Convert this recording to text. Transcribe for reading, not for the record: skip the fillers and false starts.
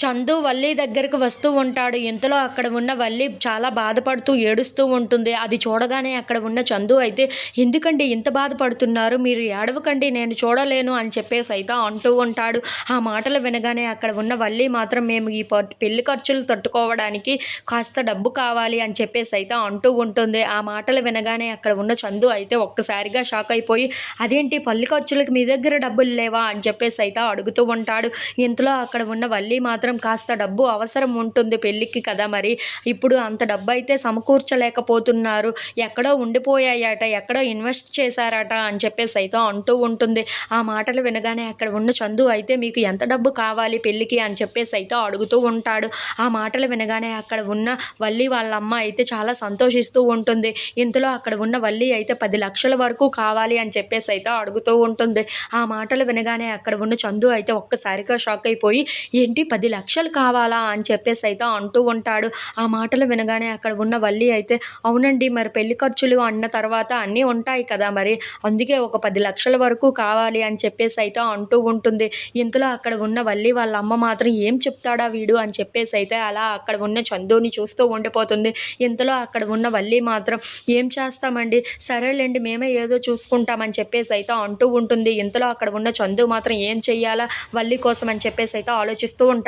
చందు వల్లి దగ్గరికి వస్తూ ఉంటాడు. ఇంతలో అక్కడ ఉన్న వల్లి చాలా బాధపడుతూ ఏడుస్తూ ఉంటుంది. అది చూడగానే అక్కడ ఉన్న చందు అయితే, ఎందుకండి ఇంత బాధపడుతున్నారు, మీరు ఏడవకండి, నేను చూడలేను అని చెప్పేసి అయితే అంటూ ఉంటాడు. ఆ మాటలు వినగానే అక్కడ ఉన్న వల్లి మాత్రం, మేము ఈ పెళ్లి ఖర్చులు తట్టుకోవడానికి కాస్త డబ్బు కావాలి అని చెప్పేసి అయితే అంటూ ఉంటుంది. ఆ మాటలు వినగానే అక్కడ ఉన్న చందు అయితే ఒక్కసారిగా షాక్ అయిపోయి, అదేంటి పెళ్లి ఖర్చులకు మీ దగ్గర డబ్బులు లేవా అని చెప్పేసి అయితే అడుగుతూ ఉంటాడు. ఇంతలో అక్కడ ఉన్న వల్లి మాత్రం, కాస్త డబ్బు అవసరం ఉంటుంది పెళ్ళికి కదా, మరి ఇప్పుడు అంత డబ్బు అయితే సమకూర్చలేకపోతున్నారు, ఎక్కడో ఉండిపోయాయట, ఎక్కడో ఇన్వెస్ట్ చేశారట అని చెప్పేసి అయితే అంటూ ఉంటుంది. ఆ మాటలు వినగానే అక్కడ ఉన్న చందు అయితే, మీకు ఎంత డబ్బు కావాలి పెళ్ళికి అని చెప్పేసి అయితే అడుగుతూ ఉంటాడు. ఆ మాటలు వినగానే అక్కడ ఉన్న వల్లి వాళ్ళ అమ్మ అయితే చాలా సంతోషిస్తూ ఉంటుంది. ఇంతలో అక్కడ ఉన్న వల్లి అయితే 10 లక్షల వరకు కావాలి అని చెప్పేసి అయితే అడుగుతూ ఉంటుంది. ఆ మాటలు వినగానే అక్కడ ఉన్న చందు అయితే ఒక్కసారిగా షాక్ అయిపోయి, ఏంటి 10 లక్షలు కావాలా అని చెప్పేసి అయితే అంటూ ఉంటాడు. ఆ మాటలు వినగానే అక్కడ ఉన్న వల్లి అయితే, అవునండి, మరి పెళ్లి ఖర్చులు అన్న తర్వాత అన్నీ ఉంటాయి కదా, మరి అందుకే ఒక 10 లక్షల వరకు కావాలి అని చెప్పేసి అయితే అంటూ ఉంటుంది. ఇంతలో అక్కడ ఉన్న వల్లి వాళ్ళ అమ్మ మాత్రం, ఏం చెప్తాడా వీడు అని చెప్పేసి అయితే అలా అక్కడ ఉన్న చందుని చూస్తూ ఉండిపోతుంది. ఇంతలో అక్కడ ఉన్న వల్లి మాత్రం, ఏం చేస్తామండి, సరేలేండి, మేమే ఏదో చూసుకుంటామని చెప్పేసి అయితే అంటూ ఉంటుంది. ఇంతలో అక్కడ ఉన్న చందు మాత్రం ఏం చెయ్యాలా వల్లి కోసం అని చెప్పేసి అయితే ఆలోచిస్తూ ఉంటాడు.